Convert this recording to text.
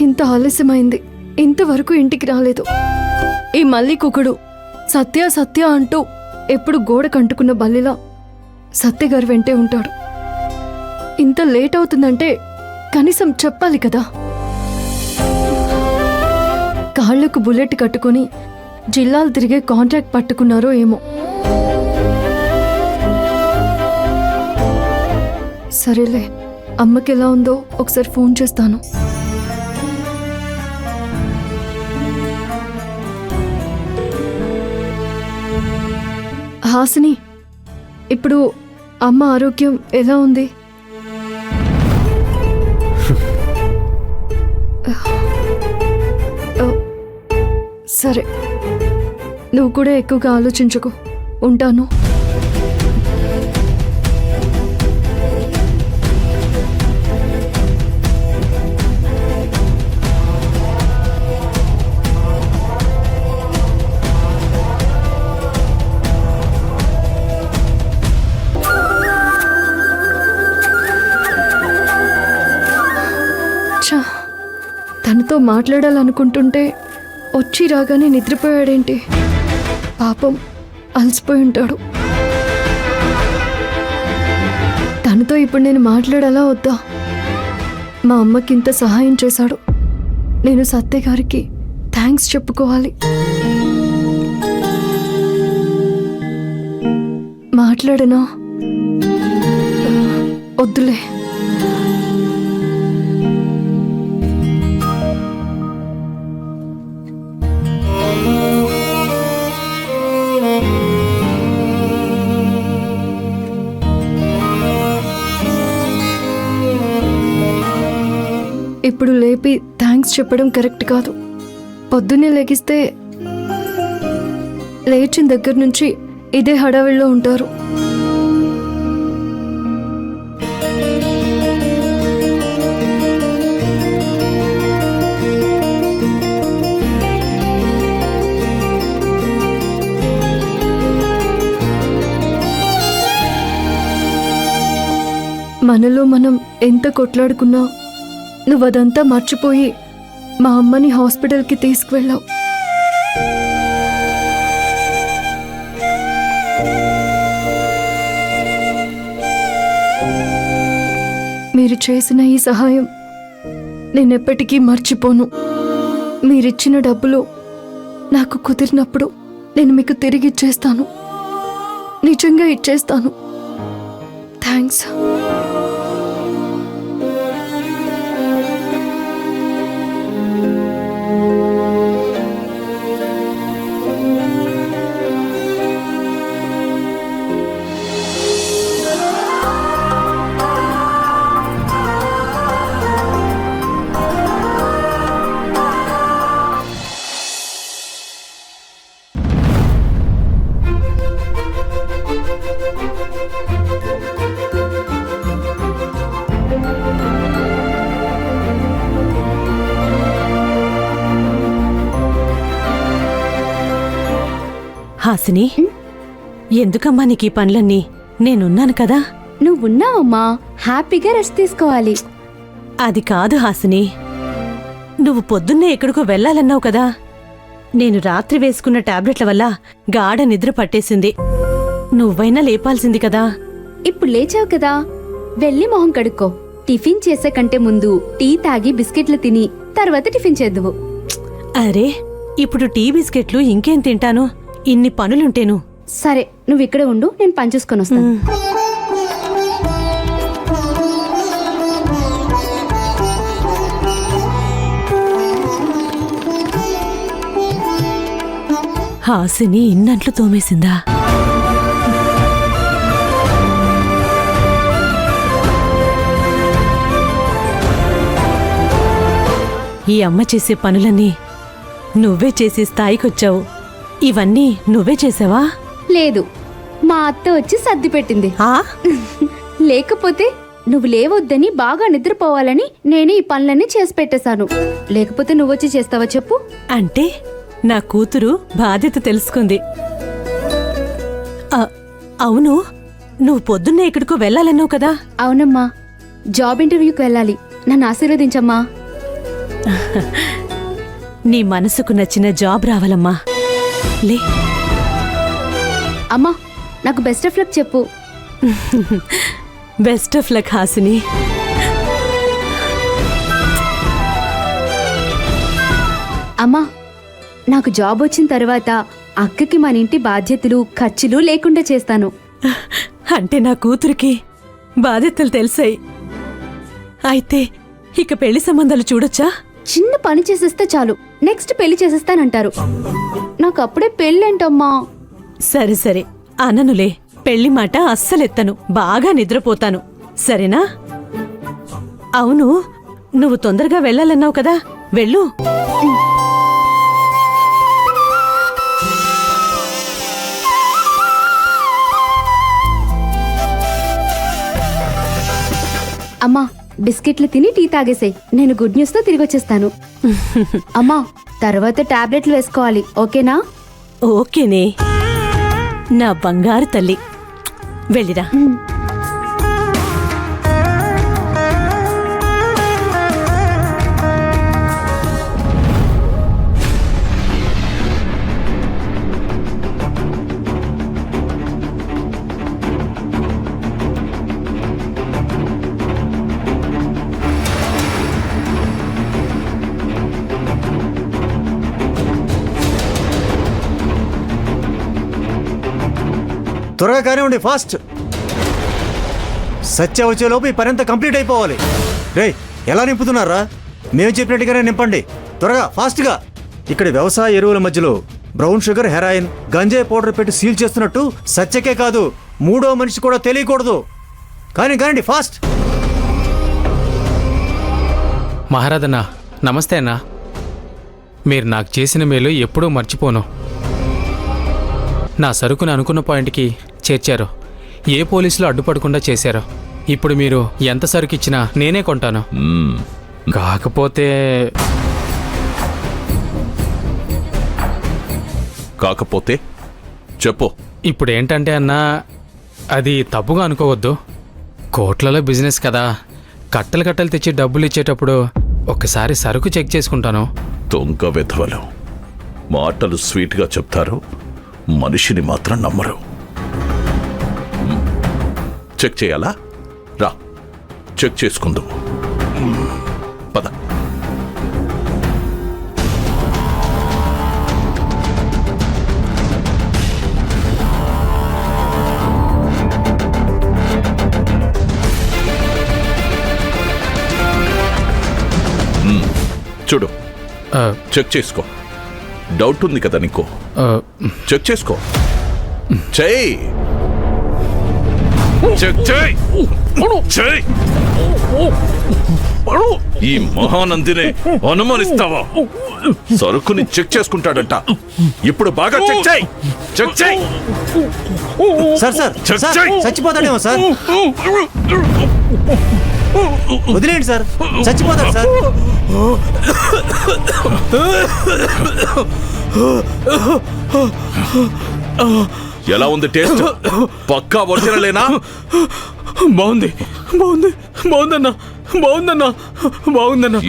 ఇంత ఆలస్యమైంది, ఇంతవరకు ఇంటికి రాలేదు. ఈ మళ్ళీ కుకుడు సత్య సత్య అంటూ ఎప్పుడు గోడ కంటుకున్న బల్లిలా సత్య గారు వెంటే ఉంటాడు. ఇంత లేట్ అవుతుందంటే కనీసం చెప్పాలి కదా. కాళ్లకు బుల్లెట్ కట్టుకుని జిల్లాలు తిరిగే కాంట్రాక్ట్ పట్టుకున్నారో ఏమో. సరేలే, అమ్మకి ఎలా ఉందో ఒకసారి ఫోన్ చేస్తాను. హాసిని, ఇప్పుడు అమ్మ ఆరోగ్యం ఎలా ఉంది? సరే, నువ్వు కూడా ఎక్కువగా ఆలోచించుకో. ఉంటాను. తనతో మాట్లాడాలనుకుంటుంటే వచ్చి రాగానే నిద్రపోయాడేంటి? పాపం అలసిపోయి ఉంటాడు. తనతో ఇప్పుడు నేను మాట్లాడాలా వద్దా? మా అమ్మకి ఇంత సహాయం చేశాడు, నేను సత్య గారికి థ్యాంక్స్ చెప్పుకోవాలి. మాట్లాడనా? వద్దులే. ఇప్పుడు లేపి థ్యాంక్స్ చెప్పడం కరెక్ట్ కాదు. పొద్దున్నే లెగిస్తే లేచిన దగ్గర నుంచి ఇదే హడావిడిలో ఉంటారు. మనలో మనం ఎంత కొట్లాడుకున్నా నువ్వదంతా మర్చిపోయి మా అమ్మని హాస్పిటల్కి తీసుకువెళ్ళావు. మీరు చేసిన ఈ సహాయం నేనెప్పటికీ మర్చిపోను. మీరిచ్చిన డబ్బులు నాకు కుదిరినప్పుడు నేను మీకు తిరిగి ఇచ్చేస్తాను. నిజంగా ఇచ్చేస్తాను. థ్యాంక్స్. హాసిని, ఎందుకమ్మా నీకు ఈ పనులన్నీ? నేనున్నాను కదా. నువ్వున్నావమ్మా, హ్యాపీగా రెస్ట్ తీసుకోవాలి. అది కాదు హాసిని, నువ్వు పొద్దున్నే ఎక్కడికో వెళ్ళాలన్నావు కదా. నేను రాత్రి వేసుకున్న టాబ్లెట్ల వల్ల గాఢ నిద్ర పట్టేసింది. నువ్వైనా లేపాల్సింది కదా. ఇప్పుడు లేచావు కదా, వెళ్ళి మొహం కడుక్కో. టిఫిన్ చేసే కంటే ముందు టీ తాగి బిస్కెట్లు తిని తర్వాత టిఫిన్ చేద్దువు. అరే, ఇప్పుడు టీ బిస్కెట్లు ఇంకేం తింటాను, ఇన్ని పనులుంటేను. సరే, నువ్వు ఇక్కడే ఉండు, నేను పని చూసుకొని వస్తాను. హాసిని ఇన్నంట్లు తోమేసిందా? ఈ అమ్మ చేసే పనులన్నీ నువ్వే చేసే స్థాయికొచ్చావు. ఇవన్నీ నువ్వే చేసావా? లేదు, మా అత్త వచ్చి సర్ది పెట్టింది. లేకపోతే నువ్వు లేవొద్దని బాగా నిద్రపోవాలని నేనే ఈ పనులన్నీ చేసి పెట్టేశాను. లేకపోతే నువ్వొచ్చి చేస్తావా చెప్పు? అంటే నా కూతురు బాధ్యత తెలుసుకుంది. అవును, నువ్వు పొద్దున్నే ఎక్కడికో వెళ్ళాలన్నావు కదా. అవునమ్మా, జాబ్ ఇంటర్వ్యూకి వెళ్ళాలి. నన్ను ఆశీర్వదించమ్మా. నీ మనసుకు నచ్చిన జాబ్ రావాలమ్మా. లే. అమ్మా నాకు బెస్ట్ ఆఫ్ లక్ చెప్పు. Best of luck Hasini. అమ్మా నాకు జాబ్ వచ్చిన తర్వాత అక్కకి మన ఇంటి బాధ్యతలు ఖర్చులు లేకుండా చేస్తాను. అంటే నా కూతురికి బాధ్యతలు తెలిసాయి. అయితే ఇక పెళ్లి సంబంధాలు చూడొచ్చా? చిన్న పని చేసేస్తే చాలు నెక్స్ట్ పెళ్లి చేసేస్తానంటారు. నాకు అప్పుడే పెళ్ళేంటమ్మా? సరే సరే అననులే. పెళ్లి మాట అస్సలెత్తను. బాగా నిద్రపోతాను. సరేనా? అవును, నువ్వు తొందరగా వెళ్ళాలన్నావు కదా, వెళ్ళు. అమ్మా బిస్కెట్లు తిని టీ తాగేసాయి. నేను గుడ్ న్యూస్ తో తిరిగి వచ్చేస్తాను. అమ్మా తర్వాత టాబ్లెట్లు వేసుకోవాలి, ఓకేనా? ఓకేనే నా బంగారు తల్లి. వెళ్ళిరా. త్వరగా కానివ్వండి, ఫాస్ట్. సత్య వచ్చేలోపు ఈ పని అంతా కంప్లీట్ అయిపోవాలి. రే ఎలా నింపుతున్నారా? మేము చెప్పినట్టుగానే నింపండి, త్వరగా ఫాస్ట్గా. ఇక్కడ వ్యవసాయ ఎరువుల మధ్యలో బ్రౌన్ షుగర్, హెరాయిన్, గంజాయి పౌడర్ పెట్టి సీల్ చేస్తున్నట్టు సత్యకే కాదు మూడో మనిషి కూడా తెలియకూడదు. కానివ్వండి ఫాస్ట్. మహారాజన్నా నమస్తే అన్నా. మీరు నాకు చేసిన మేలు ఎప్పుడూ మర్చిపోను. నా సరుకును అనుకున్న పాయింట్కి చేర్చారు. ఏ పోలీసులు అడ్డుపడకుండా చేశారు. ఇప్పుడు మీరు ఎంత సరుకు ఇచ్చినా నేనే కొంటాను. కాకపోతే చెప్పు. ఇప్పుడు ఏంటంటే అన్నా, అది తప్పుగా అనుకోవద్దు. కోట్లలో బిజినెస్ కదా, కట్టలు కట్టలు తెచ్చి డబ్బులు ఇచ్చేటప్పుడు ఒకసారి సరుకు చెక్ చేసుకుంటాను. దొంగ వెధవలు మాటలు స్వీట్గా చెప్తారు, మనిషిని మాత్రం నమ్మరు. చెక్ చేయాలా? రా చెక్ చేసుకుందాం. పద. చూడు, చెక్ చేసుకో. డౌట్ ఉంది కదా నీకు? చెక్ చేసుకో. చెయ్యి. చెక్ చెయ్యి. చెయ్యి. ఈ మహానందినే అనుమానిస్తావా? సరుకుని చెక్ చేసుకుంటాడంట. ఇప్పుడు బాగా చెక్ చేయి. చెక్ చేయి. సార్ సార్ సార్, చచ్చిపోతాడేమో సార్. వదిలేండి సార్, చచ్చిపోతాడు సార్. ఎలా ఉంది టేస్ట్? పక్కా ఒరిజినలేనా? బాగుంది బాగుంది బాగుందన్నా, బాగుందన్నా, బాగుందన్నా.